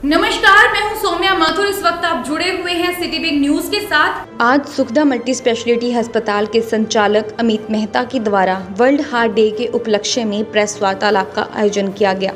नमस्कार, मैं हूं सौम्या माथुर। इस वक्त आप जुड़े हुए हैं सिटी बिग न्यूज के साथ। आज सुखदा मल्टी स्पेशलिटी अस्पताल के संचालक अमित मेहता के द्वारा वर्ल्ड हार्ट डे के उपलक्ष्य में प्रेस वार्तालाप का आयोजन किया गया।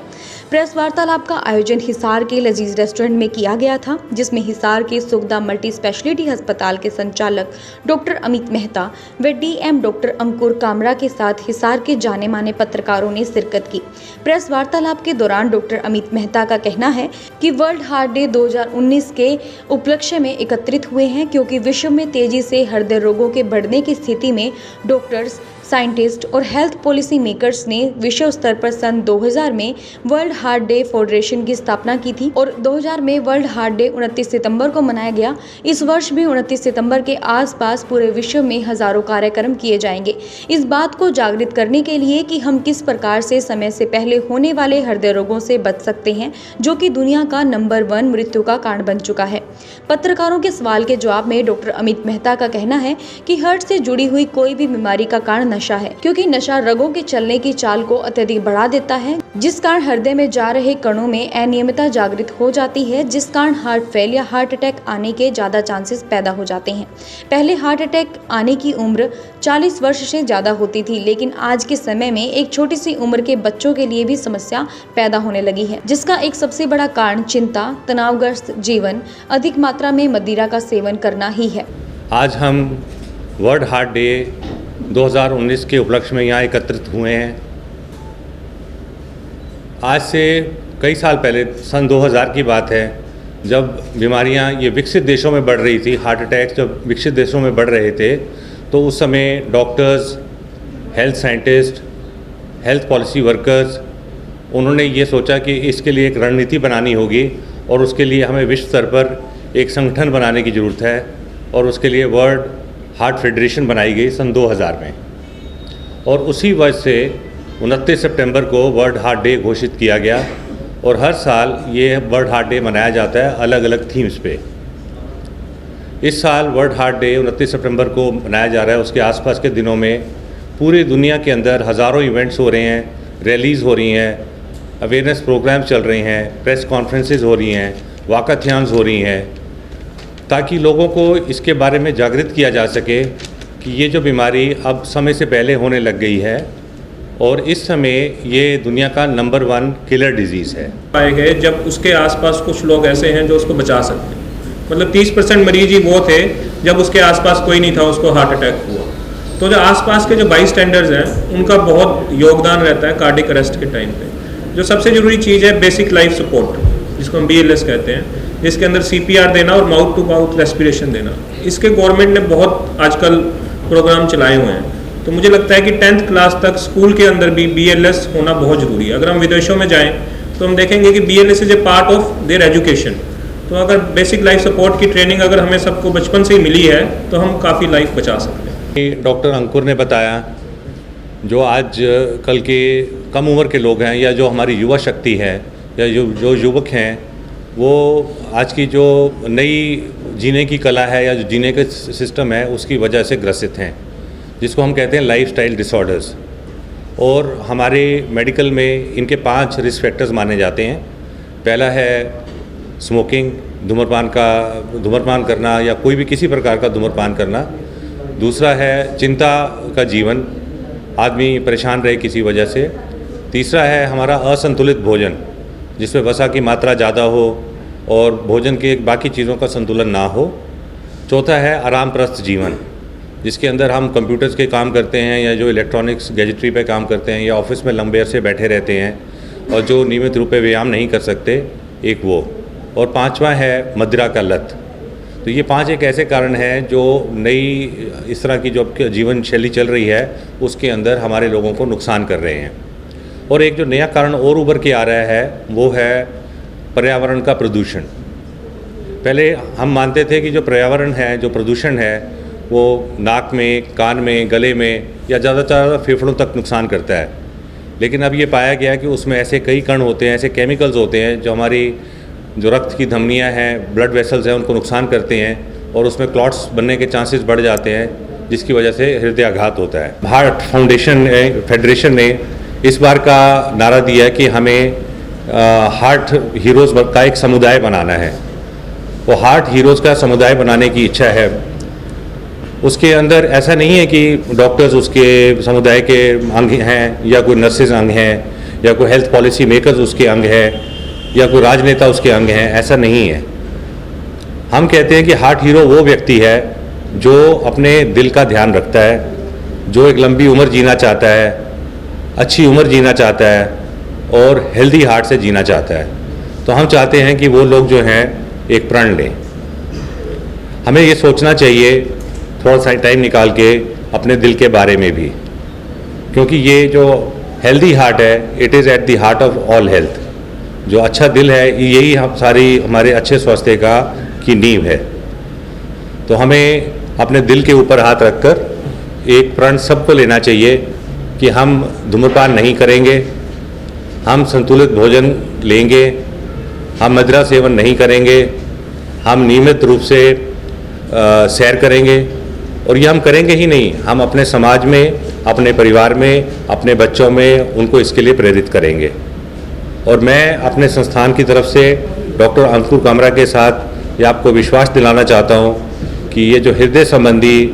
प्रेस वार्तालाप का आयोजन हिसार के लजीज रेस्टोरेंट में किया गया था, जिसमें हिसार के सुखदा मल्टी स्पेशलिटी अस्पताल के संचालक डॉक्टर अमित मेहता व डीएम डॉक्टर अंकुर कामरा के साथ हिसार के जाने माने पत्रकारों ने शिरकत की। प्रेस वार्तालाप के दौरान डॉक्टर अमित मेहता का कहना है कि वर्ल्ड हार्ट डे 2019 के उपलक्ष्य में एकत्रित हुए हैं, क्योंकि विश्व में तेजी से हृदय रोगों के बढ़ने की स्थिति में डॉक्टर्स, साइंटिस्ट और हेल्थ पॉलिसी मेकर्स ने विश्व स्तर पर सन 2000 में वर्ल्ड हार्ट डे फेडरेशन की स्थापना की थी और 2000 में वर्ल्ड हार्ट डे 29 सितंबर को मनाया गया। इस वर्ष भी 29 सितंबर के आसपास पूरे विश्व में हजारों कार्यक्रम किए जाएंगे, इस बात को जागृत करने के लिए कि हम किस प्रकार से समय से पहले होने वाले हृदय रोगों से बच सकते हैं, जो कि दुनिया का नंबर 1 मृत्यु का कारण बन चुका है। पत्रकारों के सवाल के जवाब में डॉक्टर अमित मेहता का कहना है कि हार्ट से जुड़ी हुई कोई भी बीमारी का कारण नशा है, क्योंकि नशा रगों के चलने की चाल को अत्यधिक बढ़ा देता है, जिस कारण हृदय में जा रहे कणों में अनियमितता जागृत हो जाती है, जिस कारण हार्ट फेल या हार्ट अटैक आने के ज्यादा चांसेस पैदा हो जाते हैं। पहले हार्ट अटैक आने की उम्र 40 वर्ष से ज्यादा होती थी, लेकिन आज के समय में एक छोटी सी उम्र के बच्चों के लिए भी समस्या पैदा होने लगी है, जिसका एक सबसे बड़ा कारण चिंता, तनावग्रस्त जीवन, अधिक मात्रा में मदिरा का सेवन करना ही है। आज हम वर्ल्ड हार्ट डे 2019 के उपलक्ष्य में यहाँ एकत्रित हुए हैं। आज से कई साल पहले सन 2000 की बात है, जब बीमारियाँ ये विकसित देशों में बढ़ रही थी, हार्ट अटैक जब विकसित देशों में बढ़ रहे थे, तो उस समय doctors, health scientist, health policy workers, उन्होंने ये सोचा कि इसके लिए एक रणनीति बनानी होगी और उसके लिए हमें विश्व स्तर पर एक संगठन बनाने की ज़रूरत है, और उसके लिए वर्ल्ड हार्ट फेडरेशन बनाई गई सन 2000 में। और उसी वजह से 29 सितंबर को वर्ल्ड हार्ट डे घोषित किया गया और हर साल ये वर्ल्ड हार्ट डे मनाया जाता है अलग अलग थीम्स पे। इस साल वर्ल्ड हार्ट डे 29 सितंबर को मनाया जा रहा है। उसके आसपास के दिनों में पूरी दुनिया के अंदर हज़ारों इवेंट्स हो रहे हैं, रैलीज़ हो रही हैं, अवेयरनेस प्रोग्राम्स चल रहे हैं, प्रेस कॉन्फ्रेंसेस हो रही हैं, वाकाथॉन्स हो रही हैं, ताकि लोगों को इसके बारे में जागृत किया जा सके कि ये जो बीमारी अब समय से पहले होने लग गई है और इस समय ये दुनिया का नंबर 1 किलर डिजीज़ है। पाए गए जब उसके आसपास कुछ लोग ऐसे हैं जो उसको बचा सकते हैं, मतलब 30% मरीज ही वो थे जब उसके आसपास कोई नहीं था, उसको हार्ट अटैक हुआ। तो जो आसपास के जो बाई स्टैंडर्ड्स हैं उनका बहुत योगदान रहता है कार्डिक अरेस्ट के टाइम पे। जो सबसे ज़रूरी चीज़ है बेसिक लाइफ सपोर्ट, जिसको हम BLS कहते हैं, जिसके अंदर CPR देना और माउथ टू माउथ रेस्पिरेशन देना। इसके गवर्नमेंट ने बहुत आजकल प्रोग्राम चलाए हुए हैं। तो मुझे लगता है कि 10th क्लास तक स्कूल के अंदर भी BLS होना बहुत ज़रूरी है। अगर हम विदेशों में जाएं तो हम देखेंगे कि BLS is a part of their education. तो अगर बेसिक लाइफ सपोर्ट की ट्रेनिंग अगर हमें सबको बचपन से ही मिली है तो हम काफ़ी लाइफ बचा सकते हैं। डॉक्टर अंकुर ने बताया, जो आज कल के कम उम्र के लोग हैं या जो हमारी युवा शक्ति है या जो युवक हैं, वो आज की जो नई जीने की कला है या जो जीने का सिस्टम है उसकी वजह से ग्रसित हैं, जिसको हम कहते हैं लाइफस्टाइल डिसऑर्डर्स। और हमारे मेडिकल में इनके 5 रिस्क फैक्टर्स माने जाते हैं। पहला है स्मोकिंग, धूम्रपान करना या कोई भी किसी प्रकार का धूम्रपान करना। दूसरा है चिंता का जीवन, आदमी परेशान रहे किसी वजह से। तीसरा है हमारा असंतुलित भोजन, जिसमें वसा की मात्रा ज़्यादा हो और भोजन के बाकी चीज़ों का संतुलन ना हो। चौथा है आरामप्रस्त जीवन, जिसके अंदर हम कंप्यूटर्स के काम करते हैं या जो इलेक्ट्रॉनिक्स गैजेटरी पे काम करते हैं या ऑफिस में लंबे अरसे बैठे रहते हैं और जो नियमित रूप से व्यायाम नहीं कर सकते, एक वो। और पांचवा है मदिरा का लत। तो ये 5 एक ऐसे कारण हैं जो नई इस तरह की जो जीवन शैली चल रही है उसके अंदर हमारे लोगों को नुकसान कर रहे हैं। और एक जो नया कारण और उभर के आ रहा है वो है पर्यावरण का प्रदूषण। पहले हम मानते थे कि जो पर्यावरण है, जो प्रदूषण है, वो नाक में, कान में, गले में या ज़्यादा से ज़्यादा फेफड़ों तक नुकसान करता है। लेकिन अब ये पाया गया कि उसमें ऐसे कई कण होते हैं, ऐसे केमिकल्स होते हैं जो हमारी जो रक्त की धमनियाँ हैं, ब्लड वेसल्स हैं, उनको नुकसान करते हैं और उसमें क्लॉट्स बनने के चांसेस बढ़ जाते हैं, जिसकी वजह से हृदयाघात होता है। हार्ट फेडरेशन ने इस बार का नारा दिया कि हमें हार्ट हीरोज़ का एक समुदाय बनाना है। वो हार्ट हीरोज़ का समुदाय बनाने की इच्छा है। उसके अंदर ऐसा नहीं है कि डॉक्टर्स उसके समुदाय के अंग हैं या कोई नर्सेज अंग हैं या कोई हेल्थ पॉलिसी मेकर्स उसके अंग है या कोई राजनेता उसके अंग हैं, ऐसा नहीं है। हम कहते हैं कि हार्ट हीरो वो व्यक्ति है जो अपने दिल का ध्यान रखता है, जो एक लंबी उम्र जीना चाहता है, अच्छी उम्र जीना चाहता है और हेल्दी हार्ट से जीना चाहता है। तो हम चाहते हैं कि वो लोग जो हैं एक प्रण लें। हमें ये सोचना चाहिए थोड़ा सा टाइम निकाल के अपने दिल के बारे में भी, क्योंकि ये जो हेल्दी हार्ट है, it is at the heart of all health. जो अच्छा दिल है यही हम सारी हमारे अच्छे स्वास्थ्य की नींव है। तो हमें अपने दिल के ऊपर हाथ रखकर एक प्रण सबको लेना चाहिए कि हम धूम्रपान नहीं करेंगे, हम संतुलित भोजन लेंगे, हम मदिरा सेवन नहीं करेंगे, हम नियमित रूप से सैर करेंगे। और ये हम करेंगे ही नहीं, हम अपने समाज में, अपने परिवार में, अपने बच्चों में उनको इसके लिए प्रेरित करेंगे। और मैं अपने संस्थान की तरफ से डॉक्टर अंकुर कामरा के साथ ये आपको विश्वास दिलाना चाहता हूँ कि ये जो हृदय संबंधी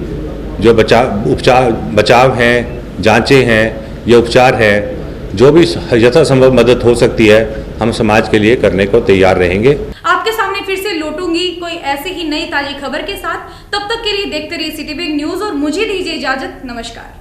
जो बचाव हैं, जांचें हैं, ये उपचार हैं, जो भी यथासंभव मदद हो सकती है हम समाज के लिए करने को तैयार रहेंगे। आपके सामने फिर से लौटूंगी कोई ऐसी ही नई ताजी खबर के साथ। तब तक के लिए देखते रहिए सिटी बिग न्यूज और मुझे दीजिए इजाजत। नमस्कार।